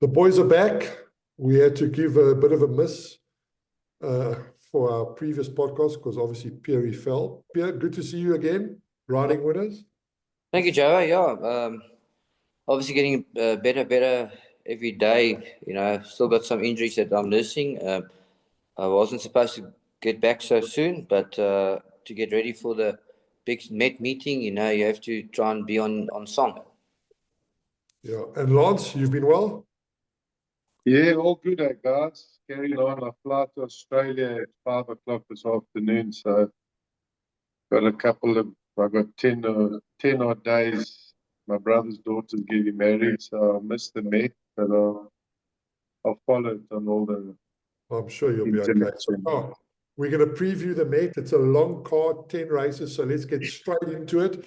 The boys are back. We had to give a bit of a miss for our previous podcast because obviously Piere fell. Piere, good to see you again, riding winners. Thank you, Joe. Yeah, obviously getting better every day. You know, still got some injuries that I'm nursing. I wasn't supposed to get back so soon, but to get ready for the big Met meeting, you know, you have to try and be on song. Yeah, and Lance, you've been well? Yeah, all good, guys. Carrying on. I fly to Australia at 5 o'clock this afternoon, so got a couple of, I got 10 odd days. My brother's daughter's getting married, so I missed the Met, but I'll follow it on all the I'm sure you'll be okay. internet. So, we're going to preview the Met. It's a long card, 10 races, so let's get straight into it.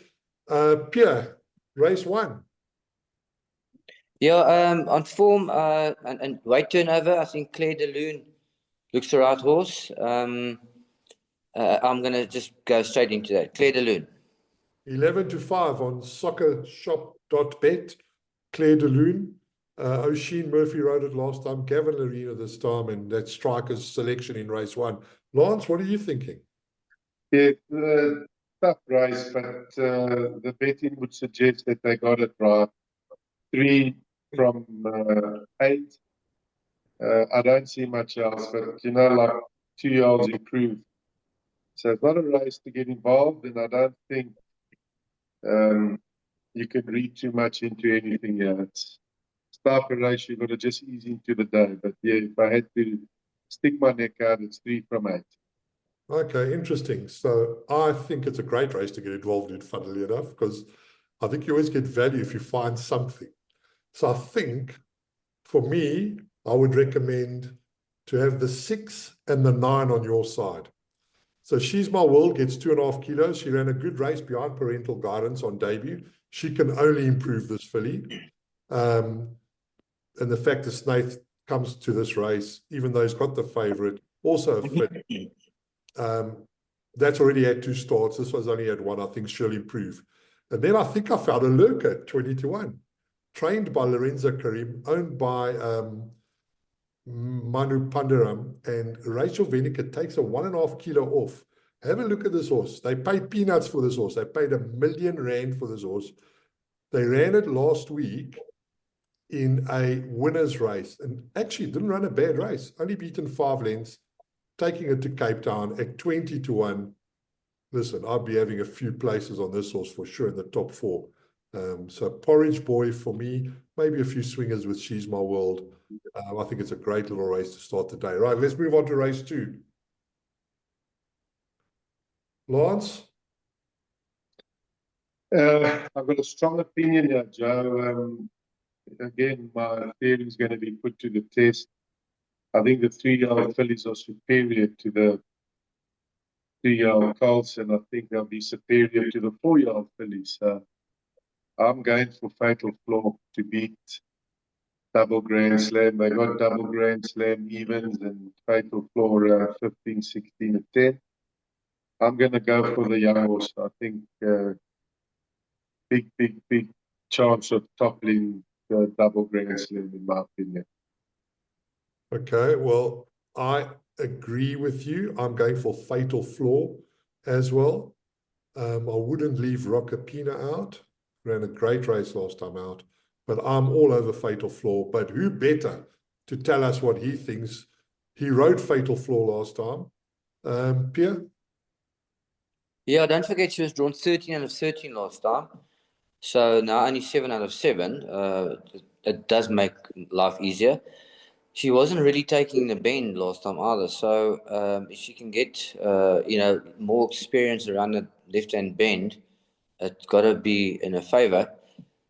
Piere, race 1. Yeah, on form and weight turnover, I think Claire de Lune looks the right horse. I'm going to just go straight into that. Claire de Lune. 11-5 on soccershop.bet. Claire de Lune. O'Sheen Murphy rode it last time. Gavin Larena this time, and that striker's selection in race 1. Lance, what are you thinking? Yeah, tough race, but the betting would suggest that they got it right. 3 from 8. I don't see much else, but you know, like 2-year-olds improve. So it's not a race to get involved, and I don't think you can read too much into anything here. It's start a race, you've got to just ease into the day. But yeah, if I had to stick my neck out, it's 3 from 8. Okay, interesting. So I think it's a great race to get involved in, funnily enough, because I think you always get value if you find something. So I think, for me, I would recommend to have the 6 and the 9 on your side. So She's My World gets 2.5 kilos. She ran a good race behind parental guidance on debut. She can only improve this filly. And the fact that Snaith comes to this race, even though he's got the favourite, also a filly. That's already had 2 starts. This one's only had 1. I think she'll improve. And then I think I found a lurker, 20-1. Trained by Lorenzo Karim, owned by Manu Pandaram, and Rachel Veniker takes a 1.5 kilo off. Have a look at this horse. They paid peanuts for this horse. They paid R1 million for this horse. They ran it last week in a winner's race, and actually didn't run a bad race. Only beaten 5 lengths, taking it to Cape Town at 20-1. Listen, I'd be having a few places on this horse for sure in the top 4. So Porridge Boy for me, maybe a few swingers with She's My World. I think it's a great little race to start the day. Right, let's move on to race 2. Lance? I've got a strong opinion here, Joe. Again, my theory is going to be put to the test. I think the 3-year-old fillies are superior to the 3-year-old colts, and I think they'll be superior to the 4-year-old fillies. I'm going for Fatal Flaw to beat Double Grand Slam. They got Double Grand Slam evens and Fatal Flaw around 15, 16, and 10. I'm going to go for the young horse. I think big chance of toppling the Double Grand Slam, in my opinion. Okay, well, I agree with you. I'm going for Fatal Flaw as well. I wouldn't leave Rockapina out. Ran a great race last time out. But I'm all over Fatal Flaw. But who better to tell us what he thinks? He rode Fatal Flaw last time. Piere? Yeah, don't forget she was drawn 13 out of 13 last time. So now only 7 out of 7. It does make life easier. She wasn't really taking the bend last time either. So if she can get, more experience around the left-hand bend, it's got to be in her favour.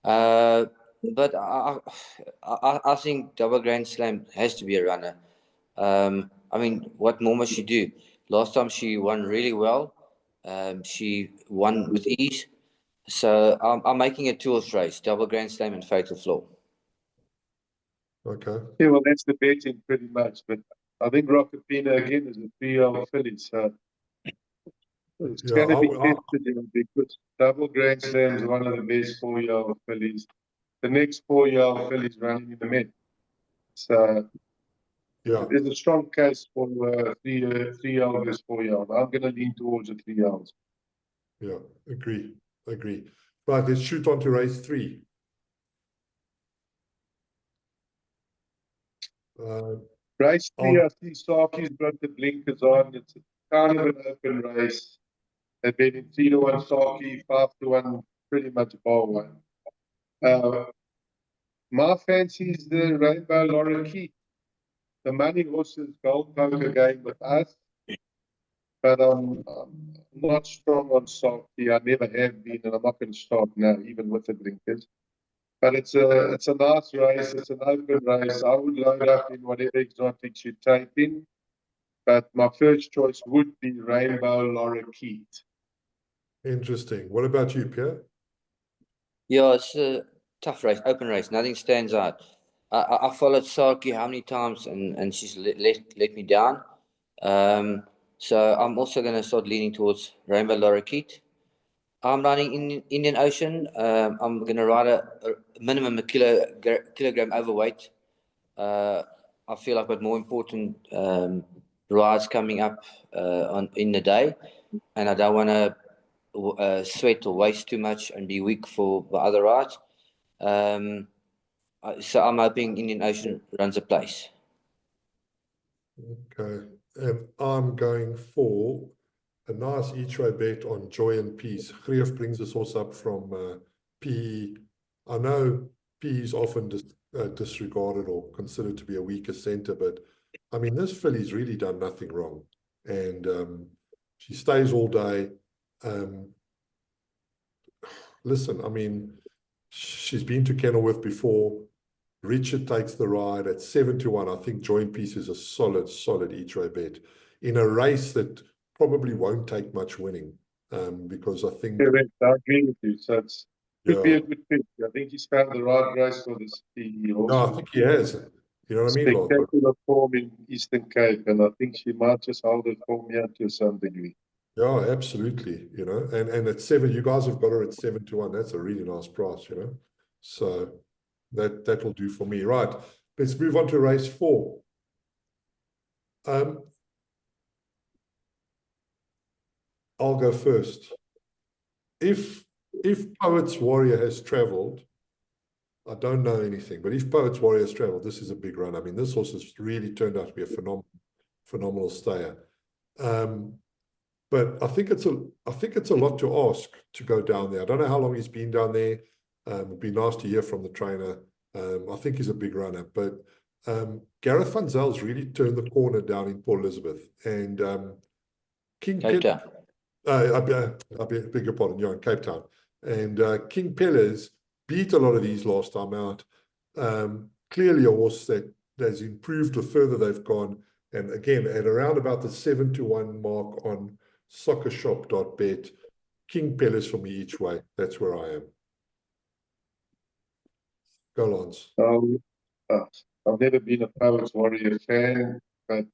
But I think Double Grand Slam has to be a runner. I mean, what more must she do? Last time she won really well. She won with ease. So I'm making a 2-horse race, Double Grand Slam and Fatal Flaw. Okay. Yeah, well, that's the betting pretty much. But I think Rockapina, again, is a 3-year-old filly. So it's going to be tested because Double Grand Slam is one of the best 4-year-old fillies. The next 4-year-old fillies running in the Met. So Yeah, there's a strong case for 3-year-old versus 4-year-old. I'm going to lean towards a 3-year-old. yeah, agree. Right, let's shoot on to race 3. Race 3, I'll- I see Saki's got the blinkers on. It's kind of an open race. They've been in 3-1 Saki, 5-1, pretty much bar one. My fancy is the Rainbow Lorikeet. The money horses gold poker game with us, but I'm not strong on Saki. I never have been, and I'm not going to start now, even with the blinkers. But it's a nice race. It's an open race. I would load up in whatever exotics you take in. But my first choice would be Rainbow Lorikeet. Interesting. What about you, Pierre? Yeah, it's a tough race, open race. Nothing stands out. I followed Saki how many times, and she's let me down. So I'm also going to start leaning towards Rainbow Lorikeet. I'm running in Indian Ocean. I'm going to ride a minimum a kilogram overweight. I feel I've got more important rides coming up in the day, and I don't want to sweat or waste too much and be weak for the other rides. So I'm hoping Indian Ocean runs a place. Okay, and I'm going for a nice each-way bet on Joy and Peace. Greef brings this horse up from PE. I know PE is often disregarded or considered to be a weaker centre, but I mean, this filly's really done nothing wrong. And she stays all day. Listen, I mean, she's been to Kenilworth before. Richard takes the ride at 7-1. I think Joint Piece is a solid each-way bet in a race that probably won't take much winning, because I think, Correct. I agree with you. So it could be yeah, a good pick. I think he's found the right race for this PE no, I also. think he has. You know what I mean, Lord? Spectacular form in Eastern Cape, and I think she might just hold her form here to some degree. Yeah, absolutely. You know, and at 7, you guys have got her at 7-1. That's a really nice price. You know, so that'll do for me. Right. Let's move on to race 4. I'll go first. If Poet's Warrior has travelled, I don't know anything, but if Poet's Warrior has travelled, this is a big run. I mean, this horse has really turned out to be a phenomenal stayer. But I think it's a lot to ask to go down there. I don't know how long he's been down there. It'd be nice to hear from the trainer. I think he's a big runner, but Gareth Van Zyl's really turned the corner down in Port Elizabeth, and King Cape Town. I beg your pardon, you're in Cape Town. And King Pellers beat a lot of these last time out. Clearly a horse that has improved the further they've gone. And again, at around about the 7-1 mark on soccershop.bet, King Pellers for me each way. That's where I am. Go, Lance. I've never been a Poets Warrior fan, but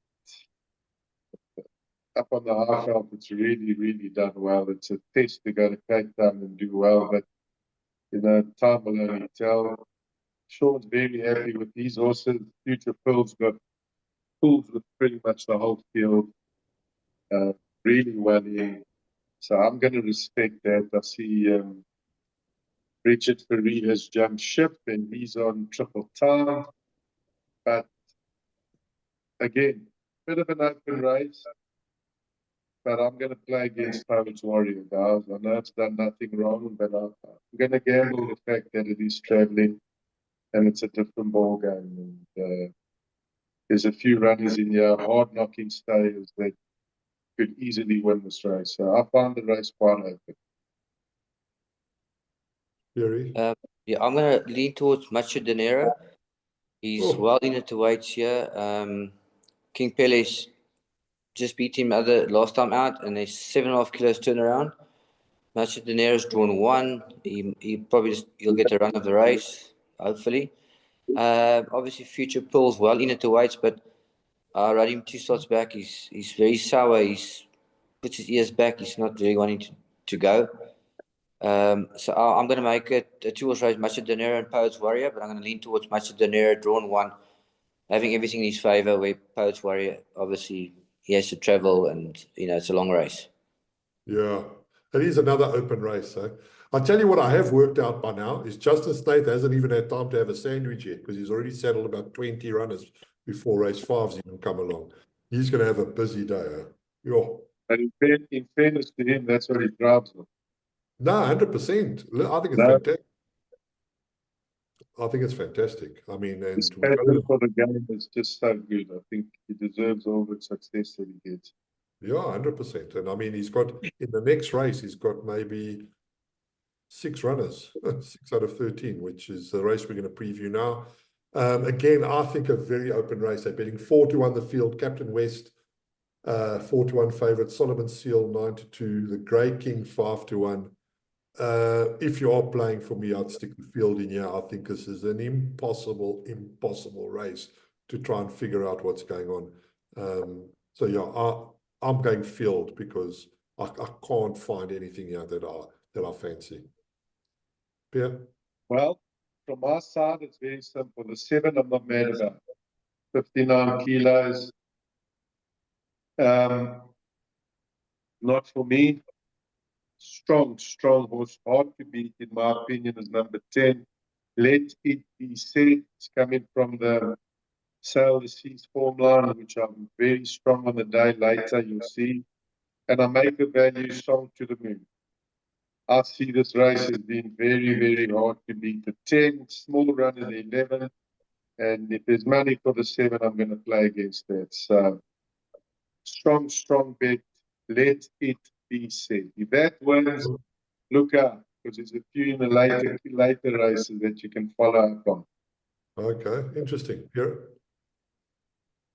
up on the half elf, it's really done well. It's a test to go to Cape Town and do well, but time will only tell. Sean's very happy with these horses. Future Pearl's got pulls with pretty much the whole field, really well in. So I'm going to respect that. I see Richard Ferry has jumped ship and he's on triple time. But again, bit of an open race. But I'm going to play against Poets Warrior, guys. I know it's done nothing wrong, but I'm going to gamble the fact that it is traveling and it's a different ball game. And there's a few runners in here, hard knocking stayers that could easily win this race. So I find the race quite open. Fury. Yeah, I'm going to lean towards Macho Dinero. He's well in at the weights here. King Pele's just beat him last time out, and there's 7.5 kilos turnaround. Macho Dinero's drawn 1. He'll get a run of the race, hopefully. Obviously, Future Pearl's well in at the weights, but I rode him 2 slots back. He's very sour. He's puts his ears back. He's not really wanting to go. So I'm going to make it a 2-horse race, Macho Dinero and Poets Warrior, but I'm going to lean towards Macho Dinero, drawn 1, having everything in his favor, where Poets Warrior, obviously, he has to travel and, it's a long race. Yeah, it is another open race. Eh? I'll tell you what I have worked out by now is Justin Snaith hasn't even had time to have a sandwich yet because he's already saddled about 20 runners before race 5's even come along. He's going to have a busy day. Eh? Yo. And in fairness to him, that's what he drives on. No, 100%. I think it's No. fantastic. I think it's fantastic. I mean, and His we've got passion for the game is just so good. I think he deserves all the success that he gets. yeah, 100%. And I mean, he's got in the next race, he's got maybe 6 runners, 6 out of 13, which is the race we're going to preview now. Again, I think a very open race. They're betting 4-1 the field. Captain West, 4-1 favourite. Solomon Seal, 9-2. The Grey King, 5-1. If you are playing for me, I'd stick the field in here. I think this is an impossible race to try and figure out what's going on. So yeah, I'm going field because I can't find anything here that I fancy. Piere? Well, from my side, it's very simple. The 7 I'm not mad about. 59 kilos. Not for me. Strong horse. Hard to beat, in my opinion, is number 10. Let It Be Said. It's coming from the Sail the Seas form line, which I'm very strong on the day. Later, you'll see. And I make a value Song to the Moon. I see this race as being very, very hard to beat. The 10, small run is the 11. And if there's money for the 7, I'm going to play against that. So, strong bet. Let It Be Said. If that wins, look out, because there's a few in the later races that you can follow up on. Okay, interesting. Piere?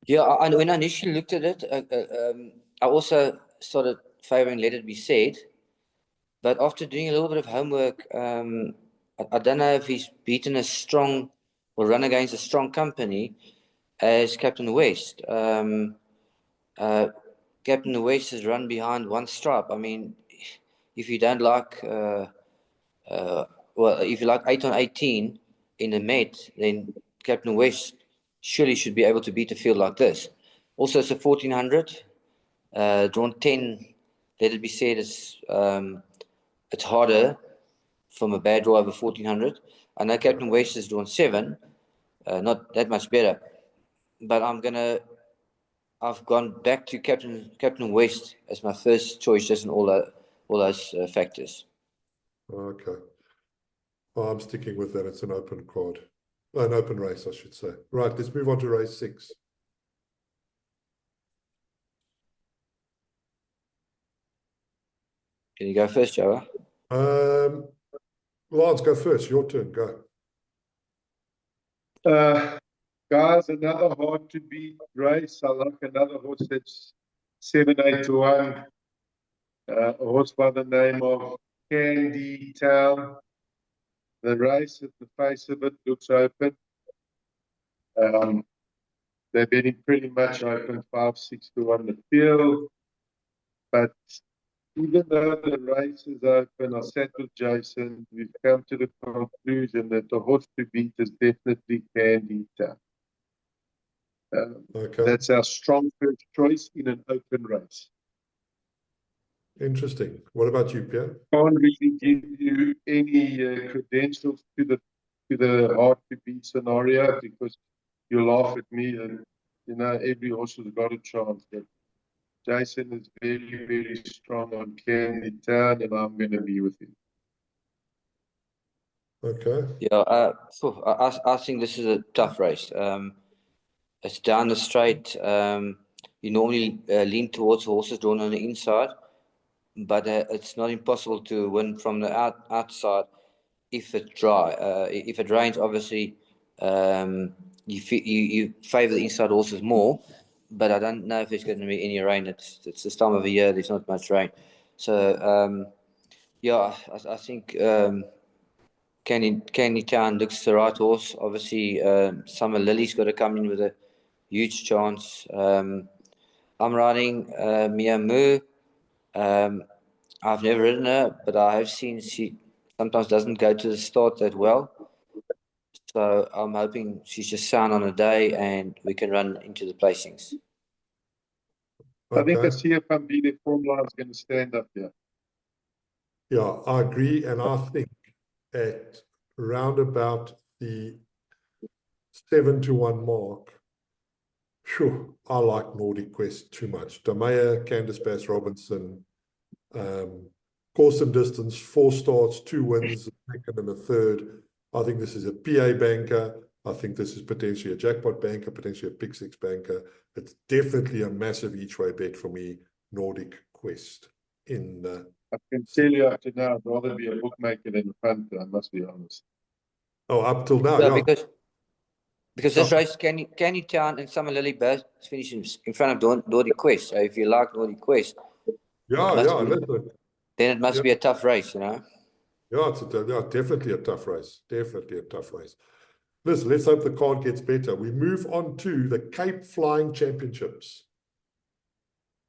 Yeah, and when I initially looked at it, I also started favouring Let It Be Said. But after doing a little bit of homework, I don't know if he's beaten a strong or run against a strong company as Captain West. Captain West has run behind one stripe. I mean, if you don't like, if you like 8 on 18 in the Met, then Captain West surely should be able to beat a field like this. Also, it's a 1400, drawn 10. Let it be said, it's harder from a bad draw over 1400. I know Captain West has drawn 7, not that much better, but I've gone back to Captain West as my first choice, just in all those factors. Okay. Well, I'm sticking with that. It's an open card. An open race, I should say. Right, let's move on to race 6. Can you go first, Joe? Lance, go first. Your turn. Go. Guys, another hard to beat race. I like another horse that's 7-8-1. A horse by the name of Candy Town. The race at the face of it looks open. They're betting pretty much open 5-6-1 the field. But even though the race is open, I sat with Jason. We've come to the conclusion that the horse to beat is definitely Candy Town. Okay. That's our strong first choice in an open race. Interesting. What about you, Piere? Can't really give you any credentials to the hard to beat scenario because you laugh at me and every horse has got a chance. But Jason is very, very strong on Candy Town, and I'm going to be with him. Okay. Yeah, I think this is a tough race. It's down the straight. You normally lean towards horses drawn on the inside, but it's not impossible to win from the outside if it's dry. If it rains, obviously, you favour the inside horses more. But I don't know if there's going to be any rain. It's this time of the year. There's not much rain, so yeah, I think Candy Town looks the right horse. Obviously, Summer Lily's got to come in with a huge chance. I'm riding Mia Mu. I've never ridden her, but I have seen she sometimes doesn't go to the start that well. So I'm hoping she's just sound on a day and we can run into the placings. I think Okay. I see if Ambile form line is going to stand up here. Yeah, I agree. And I think at round about the 7-1 mark, sure, I like Nordic Quest too much. Da Mata, Candice Bass Robinson, course and distance, 4 starts, 2 wins, a second and a third. I think this is a PA banker. I think this is potentially a jackpot banker, potentially a pick 6 banker. It's definitely a massive each way bet for me, Nordic Quest. I can tell you after now, I'd rather be a bookmaker than a punter, I must be honest. Oh, up till now, Yeah, yeah. because this race, Canny Town and Summer Lily both finish in front of Nordic Quest. So if you like Nordic Quest, Yeah, listen. then it must be a tough race, you know. Yeah, definitely a tough race. Definitely a tough race. Listen, let's hope the card gets better. We move on to the Cape Flying Championships.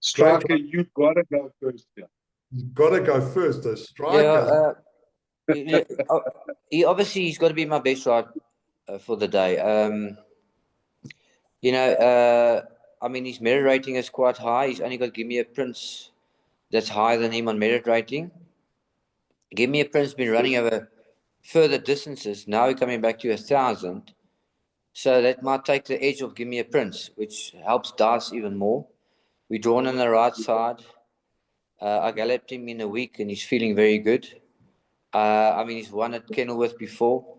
Striker, you've got to go first here. You've got to go first. The Yeah, striker. obviously he's got to be my best ride for the day. I mean, his merit rating is quite high. He's only got Give Me a Prince that's higher than him on merit rating. Give Me a Prince been running over further distances. Now we're coming back to 1,000. So that might take the edge of Give Me a Prince, which helps Dice even more. We're drawn on the right side. I galloped him in a week and he's feeling very good. I mean, he's won at Kenilworth before.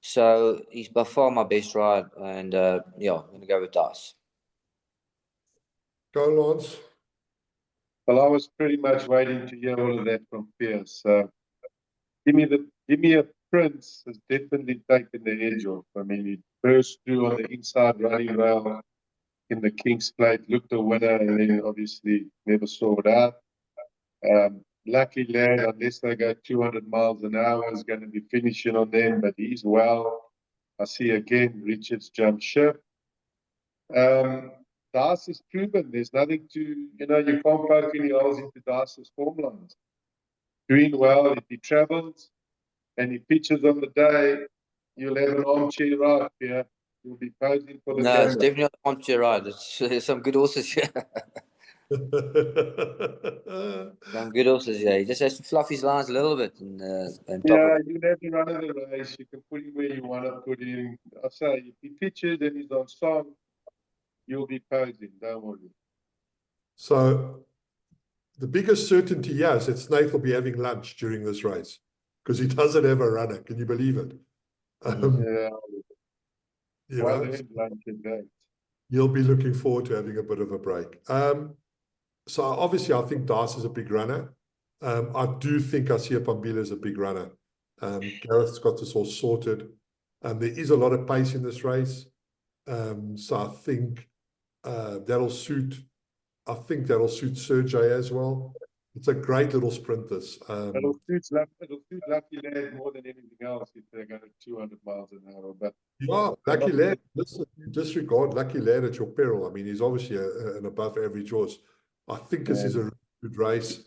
So he's by far my best ride. And yeah, I'm going to go with Dice. Go, Lance. Well, I was pretty much waiting to hear all of that from Piers. So Give Me a Prince has definitely taken the edge off. I mean, he burst through on the inside running rail in the King's Plate, looked a winner, and then obviously never saw it out. Lucky Lad, unless they go 200 miles an hour, is going to be finishing on them, but he's well. I see again, Richards jumped ship. Dice is proven. There's nothing to, you can't poke any holes into Dice's form lines. Doing well, if he travels and he pitches on the day, you'll have an armchair ride here. You'll be posing for the No, it's camera. definitely not an armchair ride. There's some good horses here. Some good horses here. He just has to fluff his lines a little bit and top Yeah, of it. you have to run in the race. You can put him where you want to put him. I say, if he pitches and he's on song, you'll be posing. Don't worry. So the biggest certainty, yes, that Snaith will be having lunch during this race because he doesn't have a runner. Can you believe it? Yeah, You well know, earned lunch at that. you'll be looking forward to having a bit of a break. So obviously, I think Dice is a big runner. I do think I see a Pambila as a big runner. Gareth's got this all sorted. There is a lot of pace in this race. So I think that'll suit. I think that'll suit Sergey as well. It's a great little sprint. This. It'll suit Lucky Lad more than anything else if they're going 200 miles an hour. But Yeah, Lucky Lad. Listen, disregard Lucky Lad at your peril. I mean, he's obviously an above average horse. I think this is a really good race.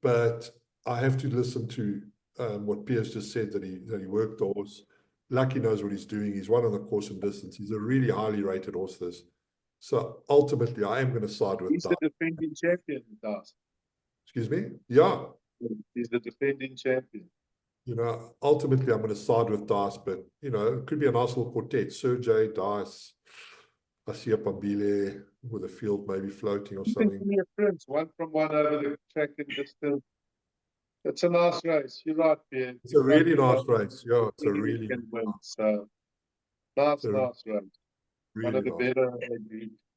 But I have to listen to what Piers just said, that he worked the horse. Lucky knows what he's doing. He's won on the course and distance. He's a really highly rated horse, this. So ultimately, I am going to side with he's Dice. the defending champion, Dice. Excuse me? Yeah. He's the defending champion. Ultimately, I'm going to side with Dice, but, it could be a nice little quartet. Sergey, Dice, I see a Pambile with a field maybe floating or something. Give Me a Prince, 1 from 1 over the track and distance. It's a nice race. You're right, Pierre. It's a really nice race. Yeah, it's a really, can win. So nice race. One really of the nice. better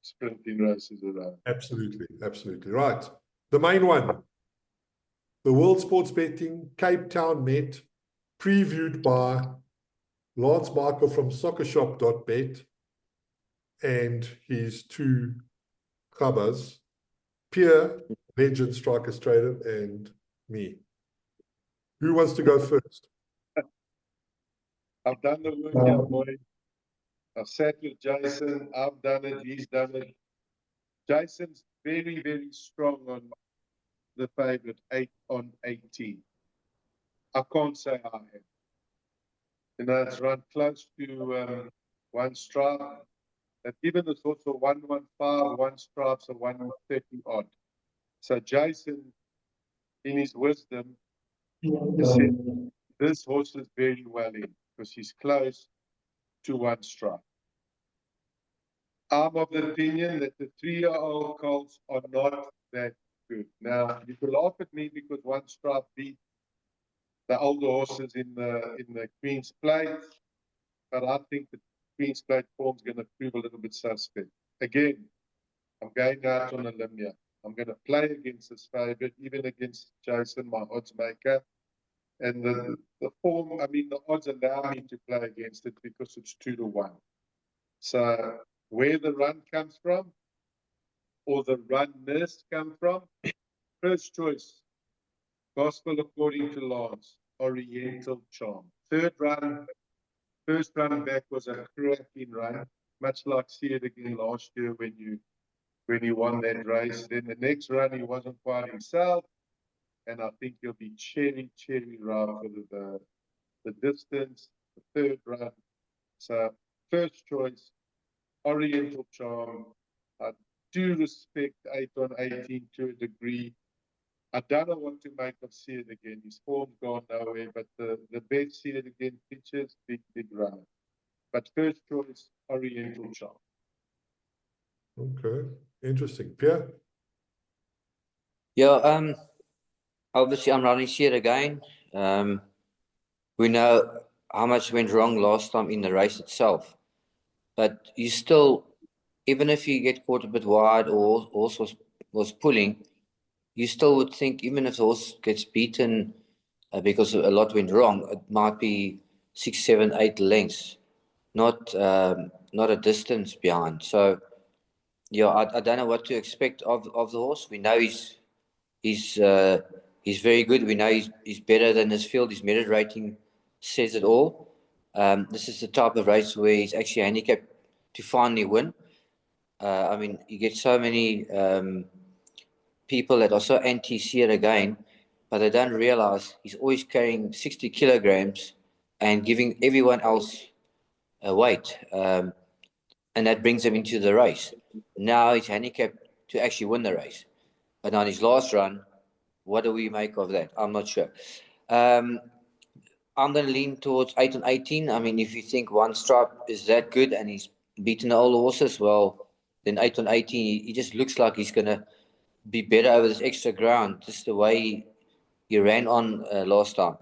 sprinting races around. Absolutely, absolutely. Right. The main one. The World Sports Betting Cape Town Met, previewed by Lance Michael from soccershop.bet and his 2 covers, Piere, legend striker Strydom, and me. Who wants to go first? I've done the work here, boy. I've sat with Jason. I've done it. He's done it. Jason's very, very strong on the favorite 8 on 18. I can't say I am. it's run close to one stripe. They've given us also 115, one stripe, so 130 odd. So Jason, in his wisdom, has said this horse is very well in because he's close to one stripe. I'm of the opinion that the 3-year-old colts are not that good. Now, you can laugh at me because one stripe beat the older horses in the Queen's Plate, but I think the Queen's Plate form is going to prove a little bit suspect. Again, I'm going out on a limb here. I'm going to play against this favourite, even against Jason, my odds maker. And the form, I mean, the odds allow me to play against it because it's 2-1. So where the run comes from, or the runners come from, first choice, Gospel According to Lance, Oriental Charm. First run back was a cracking run, much like See It Again last year when you won that race. Then the next run he wasn't quite himself, and I think he'll be cherry ripe for the distance, the third run. So first choice, Oriental Charm. I do respect 8 on 18 to a degree. I don't know what to make of See It Again. His form's gone nowhere, but the best See It Again pitches, big runner. But first choice, Oriental Charm. Okay, interesting. Pierre? Yeah, obviously I'm running See It Again. We know how much went wrong last time in the race itself. But you still, even if you get caught a bit wide or horse was pulling, you still would think even if the horse gets beaten because a lot went wrong, it might be 6, 7, 8 lengths, not a distance behind. So yeah, I don't know what to expect of the horse. We know he's very good. We know he's better than his field. His merit rating says it all. This is the type of race where he's actually handicapped to finally win. I mean, you get so many people that are so anti-See It Again, but they don't realize he's always carrying 60 kilograms and giving everyone else a weight. And that brings him into the race. Now he's handicapped to actually win the race. But on his last run, what do we make of that? I'm not sure. I'm going to lean towards 8 on 18. I mean, if you think one stripe is that good and he's beaten all the horses, well, then 8 on 18, he just looks like he's going to be better over this extra ground, just the way he ran on last time.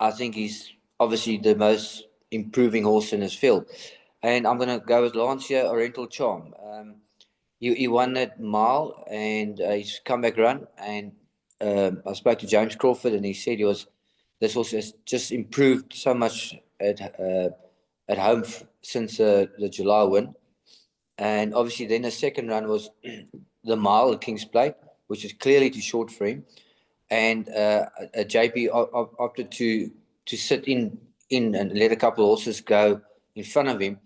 I think he's obviously the most improving horse in his field. And I'm going to go with Lance here, Oriental Charm. He won that mile and his comeback run. And I spoke to James Crawford and he said this horse has just improved so much at home since the July win. And obviously then the second run was the mile at King's Plate, which is clearly too short for him. And JP opted to sit in and let a couple of horses go in front of him.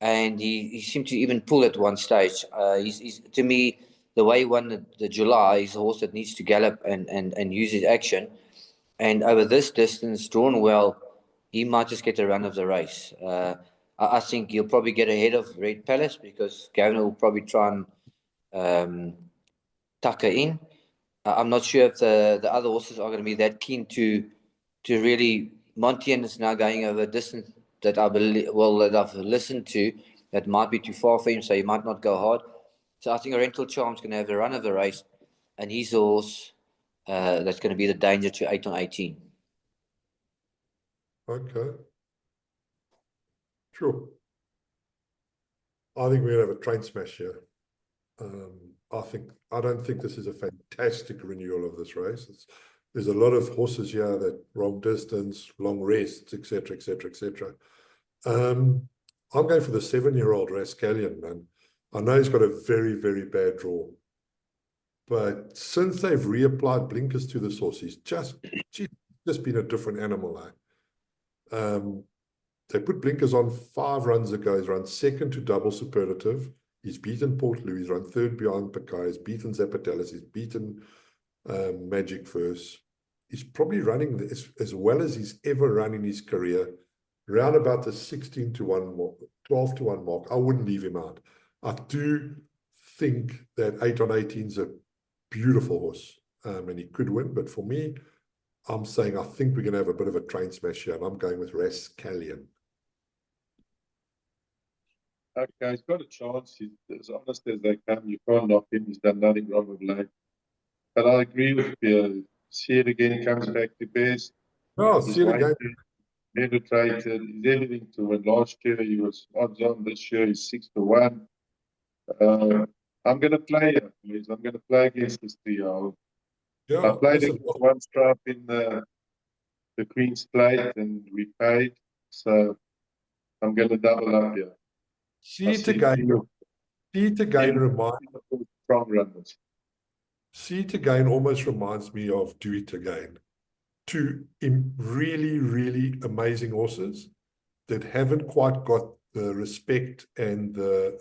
And he seemed to even pull at one stage. He's to me, the way he won the July is a horse that needs to gallop and use his action. And over this distance, drawn well, he might just get a run of the race. I think he'll probably get ahead of Red Palace because Gavin will probably try and tuck her in. I'm not sure if the other horses are going to be that keen to really. Montian is now going over a distance that I believe, well, that I've listened to, that might be too far for him, so he might not go hard. So I think Oriental Charm's going to have the run of the race, and he's the horse that's going to be the danger to 8 on 18. Okay. Sure. I think we're going to have a train smash here. I don't think this is a fantastic renewal of this race. There's a lot of horses here that wrong distance, long rests, etc., etc., etc. I'm going for the 7-year-old Rascallion, man. I know he's got a very, very bad draw, but since they've reapplied blinkers to this horse, he's just been a different animal. They put blinkers on 5 runs ago. He's run second to Double Superlative. He's beaten Port Louis. He's run third behind Pakai. He's beaten Zapatellis. He's beaten Magic Verse. he's probably running as well as he's ever run in his career, round about the 16-1 mark, 12-1 mark. I wouldn't leave him out. I do think that 8 on 18 is a beautiful horse, and he could win. But for me, I'm saying I think we're going to have a bit of a train smash here, and I'm going with Rascallion. Okay, he's got a chance. He's as honest as they come. You can't knock him. He's done nothing wrong of late. But I agree with you. See it again, comes back to best. Oh, He's see it again. penetrated. He's everything to win. Last year he was odds on. This year he's 6-1. I'm going to play it, please. I'm going to play against this 3-year-old. Yeah, I played listen, against one strap in the Queen's Plate and we paid. So I'm going to double up here. see it again reminds Strong runners. See it again almost reminds me of Do It Again. Two really, really amazing horses that haven't quite got the respect and the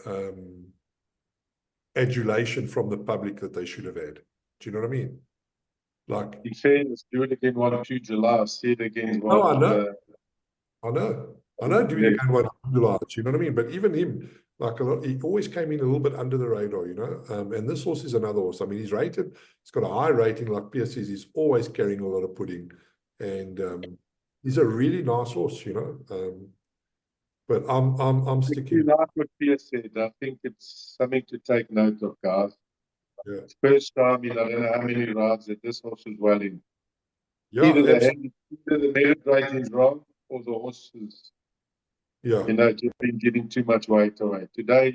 adulation from the public that they should have had. Do you know what I mean? Like, In fairness, Do It Again 1-2 July. See it again. no, I know Do It Again one July, you know what I mean? But even him, like he always came in a little bit under the radar, you know. And this horse is another horse. I mean, he's got a high rating, like Piere says, he's always carrying a lot of pudding. And he's a really nice horse, you know. But I'm sticking. Like what Piere said, I think it's something to take note of, guys. Yeah. It's first time in I don't know how many rides that this horse is well in. Yeah, Either the merit rating is wrong or the horse is, yeah. you know, just been giving too much weight away. Today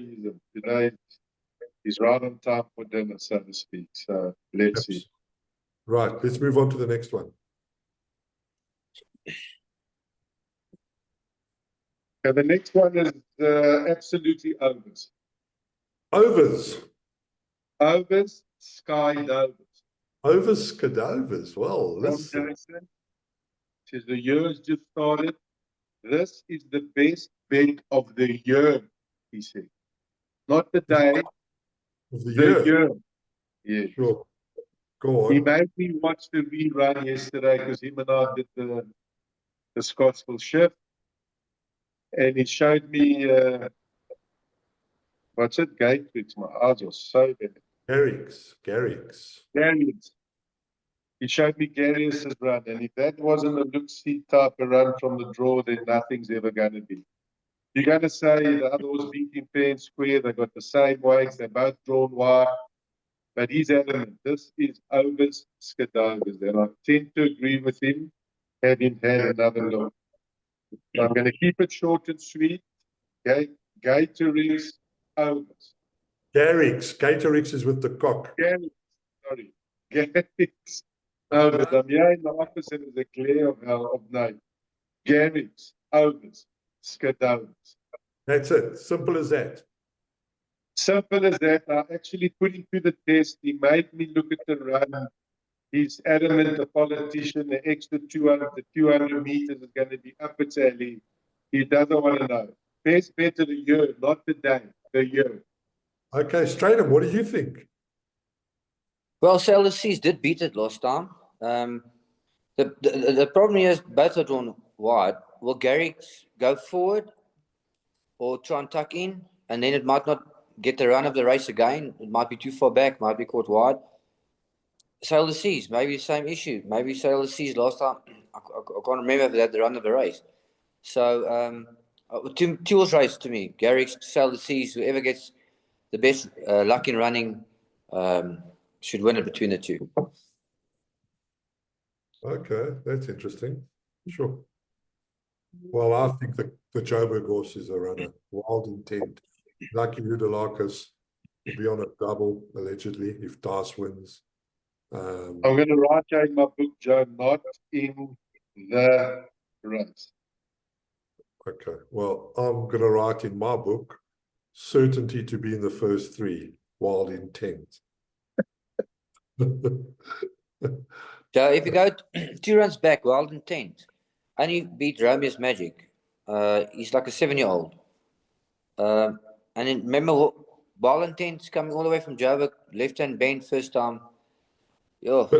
he's right on time for dinner, so to speak. So let's see. Right, let's move on to the next one. Okay, the next one is absolutely overs. Overs. Overs, Sky Dovers. Overs, Cadovers. Well, listen. Jason says the year has just started. This is the best bet of the year, he said. Not the day, Of the the year. year. Yeah. Sure. Go on. He made me watch the rerun yesterday because him and I did the Scottsville shift. And he showed me, what's it, Gatewitz? My eyes are so bad. Garrix. He showed me Garrius's run. And if that wasn't a look-see type of run from the draw, then nothing's ever going to be. You're going to say the other was beating fair and square. They got the same weights. They're both drawn wide. But he's adamant. This is overs, Skadovers. And I tend to agree with him, having had another look. So I'm going to keep it short and sweet. Okay. Gatorix, overs. Gatorix is with the cock. Garrix, overs. I'm here in the office and there's a glare of name. Garrix, overs, Skadovers. That's it. Simple as that. Simple as that. I actually put him to the test. He made me look at the run. He's adamant, a politician, the extra 200 meters is going to be up its alley. He doesn't want to know. Best bet of the year, not the day, the year. Okay, Strydom, what do you think? Well, Seas did beat it last time. The problem is both are drawn wide. Will Garrix go forward or try and tuck in? And then it might not get the run of the race again. It might be too far back, might be caught wide. Seas, maybe the same issue. Maybe Seas last time, I can't remember if they had the run of the race. So, two horse race to me. Garrix, Seas, whoever gets the best luck in running should win it between the two. Okay, that's interesting. Sure. Well, I think the Joburg horse is a runner. Wild Intent. Lucky Ludolakis will be on a double, allegedly, if Dice wins. I'm going to write you in my book, Joe, not in the race. Okay, well, I'm going to write in my book, certainty to be in the first three, Wild Intent. So if you go 2 runs back, Wild Intent, only beat Romeo's Magic. He's like a 7-year-old. And then remember, Wild Intent's coming all the way from Joburg, left-hand bend first time. Yo.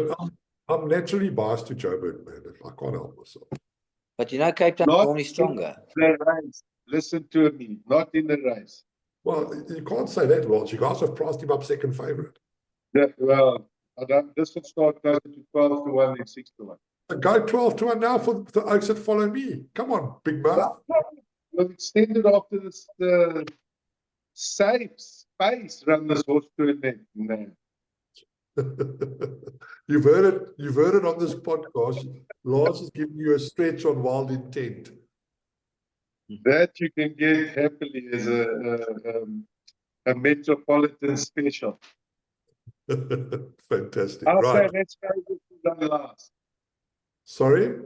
But I'm naturally biased to Joburg, man. I can't help myself. But you know, Cape Town's Not normally stronger. the race. Listen to me. Not in the race. Well, you can't say that, Lance. You guys have priced him up second favourite. Well, this will start closer to 12 to 1 than 6 to 1. Go 12 to 1 now for the Oaks that follow me. Come on, big mouth. We'll extend it after this safe space run this horse tournament. No. You've heard it on this podcast. Lance is giving you a stretch on Wild Intent. That you can get happily as a metropolitan special. Fantastic. I'll say Right. that's favourite to run last. Sorry?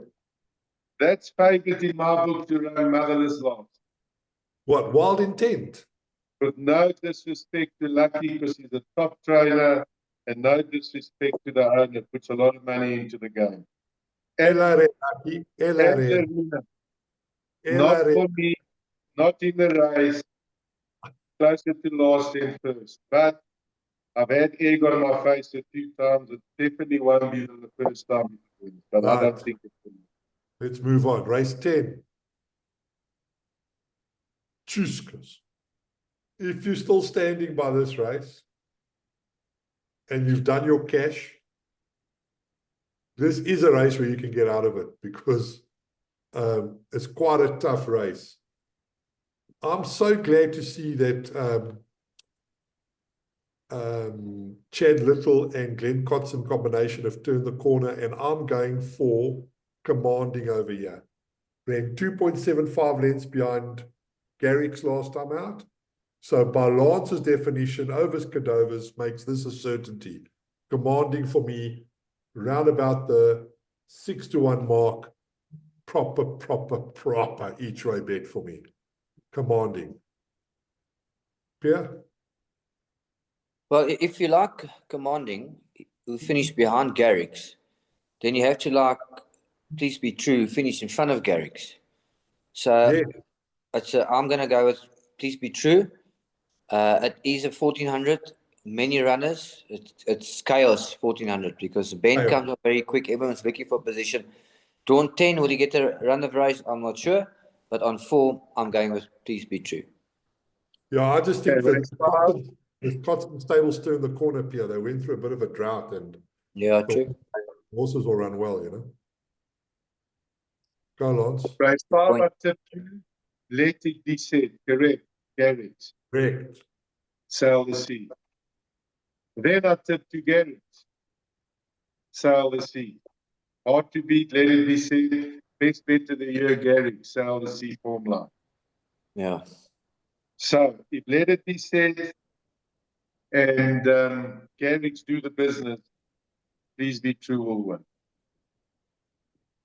That's favourite in my book to run motherless last. What? Wild Intent? With no disrespect to Lucky because he's a top trainer, and no disrespect to the owner, puts a lot of money into the game. And LRN, Lucky. LRN. not LRN. for me, not in the race, closer to last than first. But I've had egg on my face a few times. It definitely won't be the first time it wins, but I don't think it will. Let's move on. Race 10. Chuskas. If you're still standing by this race and you've done your cash, this is a race where you can get out of it because it's quite a tough race. I'm so glad to see that Chad Little and Glenn Cotson combination have turned the corner, and I'm going for Commanding over here. Ran 2.75 lengths behind Garrick's last time out. So by Lance's definition, Overs Cadovers makes this a certainty. Commanding for me, round about the 6 to 1 mark, proper each way bet for me. Commanding. Piere? Well, if you like Commanding, who finished behind Garrick's, then you have to like Please Be True, finish in front of Garrick's. So Yeah. I'm going to go with Please Be True. It is a 1400. Many runners. It's chaos 1400 because the bend comes up very quick. Everyone's looking for position. Drawn 10, will he get a run of race? I'm not sure. But on 4, I'm going with Please Be True. Yeah, I just think Okay, that the Cotton stables turned the corner, Piere. They went through a bit of a drought, and Yeah, true. horses will run well, you know. Go, Lance. Race 5, Point. I tip you. Let it be said. Correct. Garrett. Correct. Sail the sea. Then I tip to Garrett. Sail the sea. Hard to beat, let it be said. Best bet of the year, Garrett. Sail the sea form line. Yeah. So, if let it be said, and Garrix do the business, Please Be True will win.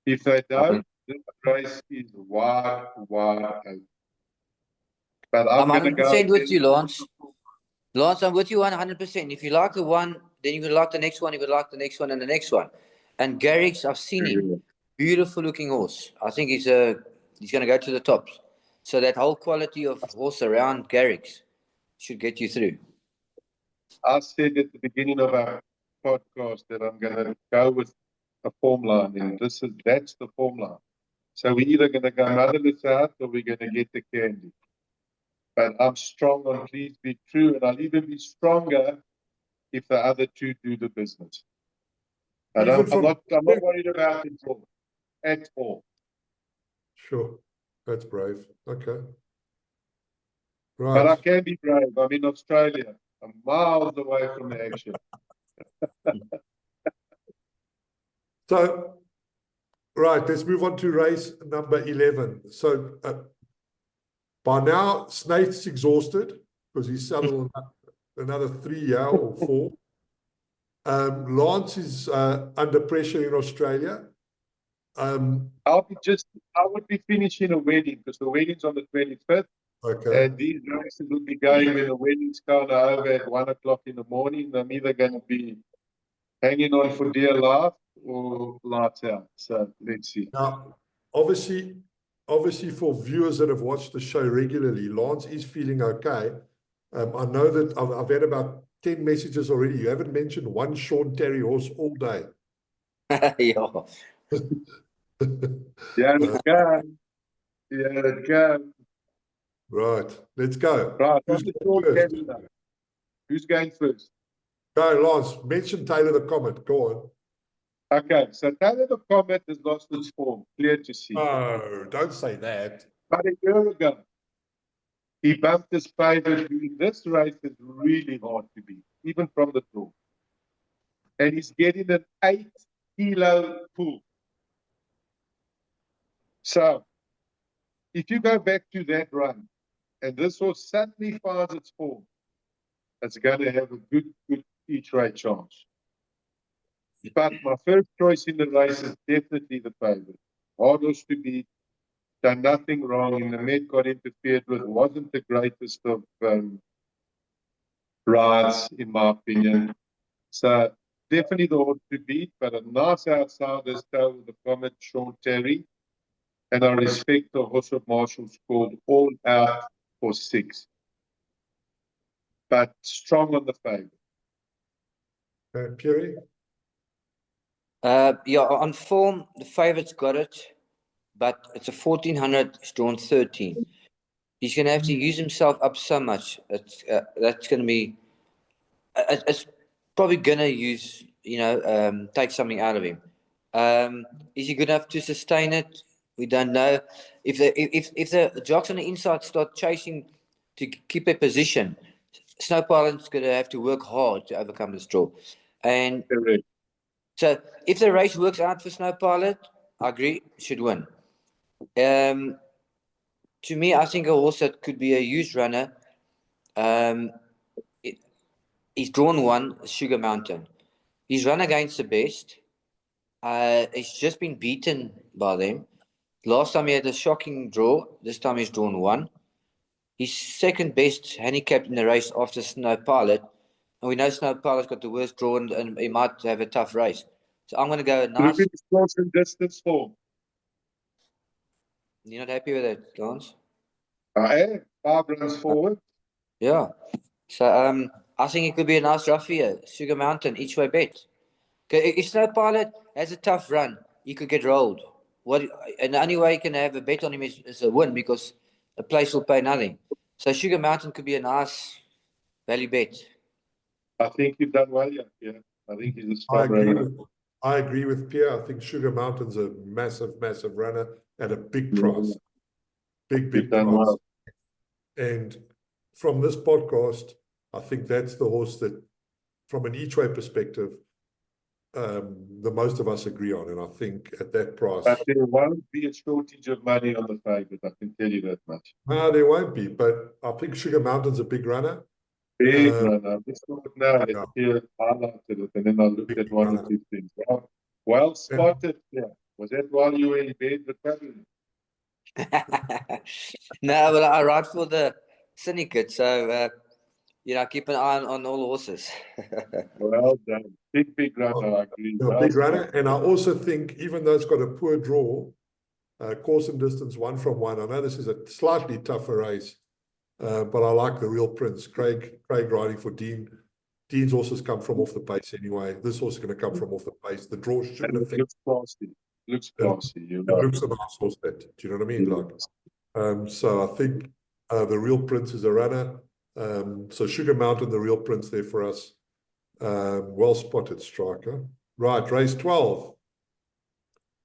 If they don't, the race is wide open. But I'm going to go 100% with you, Lance. Lance, I'm with you 100%. If you like the one, then you will like the next one. You will like the next one and the next one. And Garrick's, I've seen him. Beautiful looking horse. I think he's going to go to the top. So that whole quality of horse around Garrick's should get you through. I said at the beginning of our podcast that I'm going to go with a form line, and that's the form line. So we're either going to go motherless out or we're going to get the candy. But I'm strong on Please Be True, and I'll even be stronger if the other two do the business. I'm not worried about it at all. Sure. That's brave. Okay. But I Right. can be brave. I'm in Australia. I'm miles away from the action. So, right, let's move on to race number 11. So, by now, Snaith's exhausted because he's saddled another 3 or 4. Lance is under pressure in Australia. I would be finishing a wedding because the wedding's on the 25th. Okay. And these races will be going when the wedding's kind of over at 1 o'clock in the morning. I'm either going to be hanging on for dear life or lights out. So let's see. Now, obviously, for viewers that have watched the show regularly, Lance is feeling okay. I know that I've had about 10 messages already. You haven't mentioned one Sean Terry horse all day. Yeah. Yeah, it can. Yeah, it can. Right, let's go. Right, Who's on the going short first? calendar. Who's going first? Go, Lance. Mention Taylor the Comet. Go on. Okay, so Tyler the Comet has lost its form, clear to see. No, don't say that. But a year ago, he bumped his favourite doing this race is really hard to beat, even from the draw. And he's getting an 8-kilo pull. So, if you go back to that run, and this horse suddenly finds its form, it's going to have a good each way chance. But my first choice in the race is definitely the favourite. Hard horse to beat, done nothing wrong, and the Met got interfered with. Wasn't the greatest of rides, in my opinion. So definitely the horse to beat, but a nice outsider style with the Comet, Sean Terry. And I respect the horse of Marshall scored all out for 6. But strong on the favourite. Piere? Yeah, on form, the favourite's got it, but it's a 1400, it's drawn 13. He's going to have to use himself up so much. That's going to be, it's probably going to use, take something out of him. Is he good enough to sustain it? We don't know. If the jocks on the inside start chasing to keep their position, Snow Pilot's going to have to work hard to overcome this draw. And Correct. so if the race works out for Snow Pilot, I agree, should win. To me, I think a horse that could be a used runner. He's drawn one, Sugar Mountain. He's run against the best. He's just been beaten by them. Last time he had a shocking draw. This time he's drawn one. He's second best handicapped in the race after Snow Pilot. And we know Snow Pilot's got the worst draw and he might have a tough race. So I'm going to go Look nice. at his course and distance form. You're not happy with that, Lance? I am. 5 runs forward. Yeah. So I think it could be a nice rough here. Sugar Mountain, each way bet. If Snow Pilot has a tough run, he could get rolled. And the only way you can have a bet on him is a win because the place will pay nothing. So Sugar Mountain could be a nice value bet. I think you've done well, yeah. I think he's a I strong agree runner. I agree with Pierre. I think Sugar Mountain's a massive, massive runner at a big price. Big You've price. done well. And from this podcast, I think that's the horse that, from an each way perspective, the most of us agree on. And I think at that price, But there won't be a shortage of money on the favourite, I can tell you that much. no, there won't be. But I think Sugar Mountain's a big runner. Big runner. Let's look at now. Yeah. Here, highlighted it, and then I looked at one or two things. Well spotted. Yeah. Was that while you were in bed recovering? No, well, I ride for the syndicate, so keep an eye on all horses. Well done. Big runner, I agree. A big runner. And I also think, even though it's got a poor draw, course and distance 1 from 1. I know this is a slightly tougher race, but I like the Real Prince. Craig riding for Dean. Dean's horses come from off the pace anyway. This horse is going to come from off the pace. The draw shouldn't And it affect. looks classy. Looks classy. It looks a nice horse. That, do you know what I mean? Like, so I think the Real Prince is a runner. So Sugar Mountain, the Real Prince there for us. Well spotted, Striker. Right, race 12.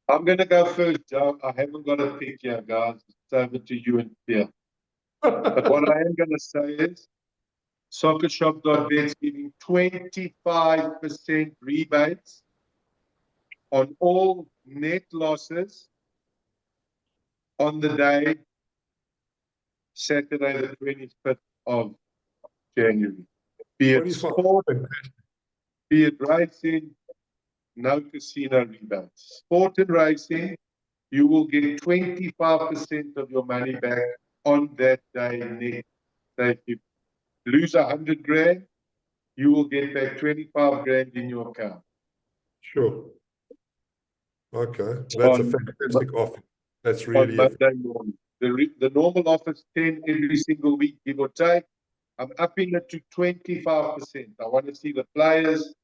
I'm going to go first, Joe. I haven't got a pick here, guys. It's over to you and Pierre. But what I am going to say is, SoccerShop.bet's giving 25% rebates on all net losses on the day, Saturday, the 25th of January. Be it 25. sport, be it racing, no casino rebates. Sport and racing, you will get 25% of your money back on that day net. So if you lose 100 grand, you will get back 25 grand in your account. Sure. Okay, that's a fantastic offer. That's really on Monday morning. The normal offer is 10 every single week, give or take. I'm upping it to 25%. I want to see the players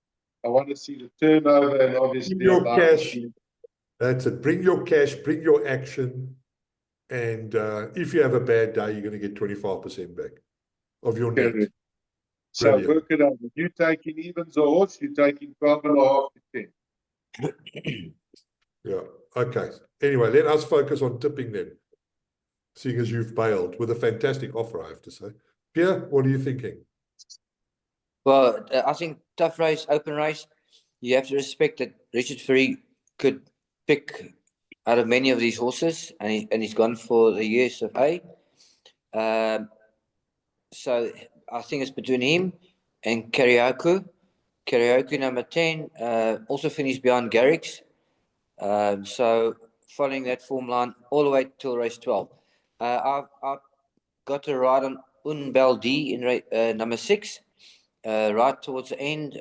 I want to see the turnover and Bring obviously your about cash. That's it. Bring your cash, bring your action. And if you have a bad day, you're going to get 25% back of your net. correct. So Brilliant. work it out. If you taking evens or odds, you're taking 12.5 to 10. Yeah. Okay. Anyway, let us focus on tipping then, seeing as you've bailed with a fantastic offer, I have to say. Pierre, what are you thinking? Well, I think tough race, open race. You have to respect that Richard Ferry could pick out of many of these horses, and he's gone for the US of A. So I think it's between him and Karaoke. Karaoke number 10 also finished behind Garrick's. So following that form line all the way till race 12. I've got to ride on Unbel D in number 6, right towards the end.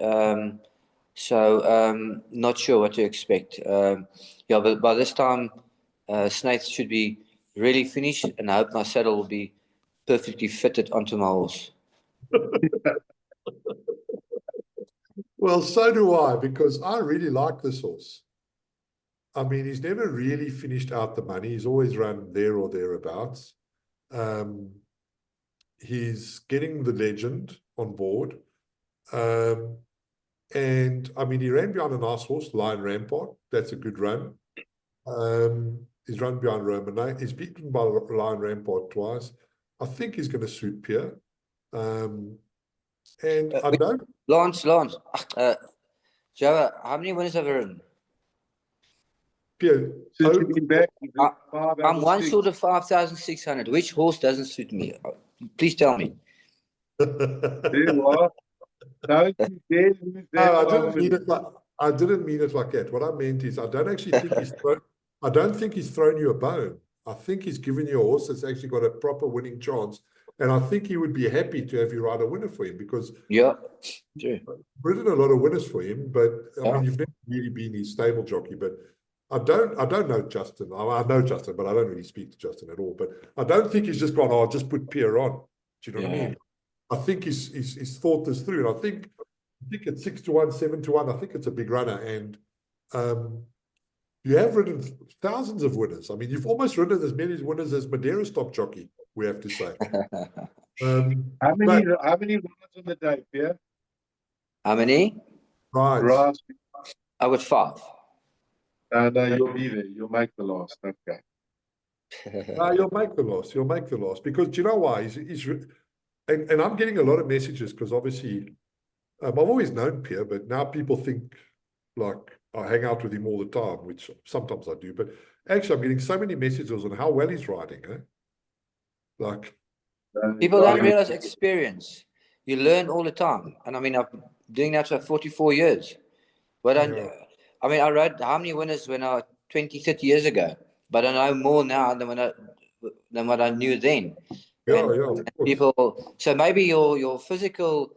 So not sure what to expect. Yeah, but by this time, Snaith should be really finished, and I hope my saddle will be perfectly fitted onto my horse. Well, so do I, because I really like this horse. I mean, he's never really finished out the money. He's always run there or thereabouts. He's getting the legend on board. And I mean, he ran behind a nice horse, Lion Rampart. That's a good run. He's run behind Romanay. He's beaten by Lion Rampart twice. I think he's going to suit Pierre. And I don't. Lance, Joe, how many winners have you ridden? Pierre, Since you've been back, I'm one short of 5,600. Which horse doesn't suit me? Please tell me. There you are. Don't you dare lose that. No, I didn't mean it like that. What I meant is I don't actually think I don't think he's thrown you a bone. I think he's given you a horse that's actually got a proper winning chance. And I think he would be happy to have you ride a winner for him, because Yeah, true. ridden a lot of winners for him, but I mean, you've never really been his stable jockey. But I don't know Justin. I know Justin, but I don't really speak to Justin at all. But I don't think he's just gone, oh, I'll just put Pierre on. Do you know what I mean? I think he's thought this through. And I think it's 6-1, 7-1. I think it's a big runner. And you have ridden thousands of winners. I mean, you've almost ridden as many winners as Madeira's top jockey, we have to say. How many rides on the day, Pierre? How many? Right. I got 5. No, you'll be there. You'll make the last. Okay. You'll make the loss. You'll make the loss. Because do you know why? And I'm getting a lot of messages, because obviously I've always known Pierre, but now people think like I hang out with him all the time, which sometimes I do. But actually, I'm getting so many messages on how well he's riding. Like, people don't realize experience. You learn all the time. And I mean, I've been doing that for 44 years. But I mean, I rode how many winners when I was 20, 30 years ago? But I know more now than what I knew then. And people, so maybe your physical,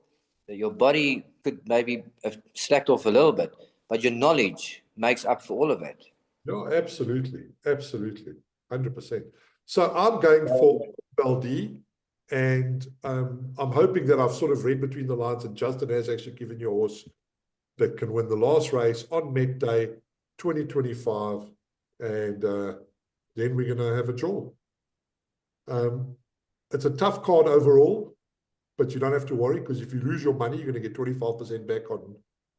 your body could maybe have slacked off a little bit, but your knowledge makes up for all of it. No, absolutely. Absolutely. 100%. So I'm going for LD, and I'm hoping that I've sort of read between the lines, and Justin has actually given you a horse that can win the last race on Met Day 2025, and then we're going to have a draw. It's a tough card overall, but you don't have to worry, because if you lose your money, you're going to get 25% back on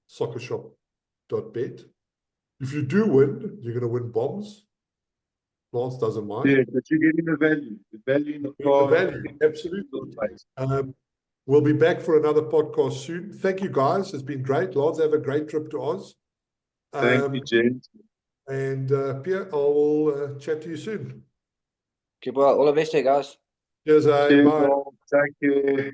soccershop.bet. If you do win, you're going to win bombs. Lance doesn't mind. Yeah, but you're getting the value. The value in the card. The value, absolutely. We'll be back for another podcast soon. Thank you, guys. It's been great. Lance, have a great trip to Oz. Thank you, James. And Pierre, I will chat to you soon. Keep well. All the best, guys. Cheers, Cheers, bye. Thank you.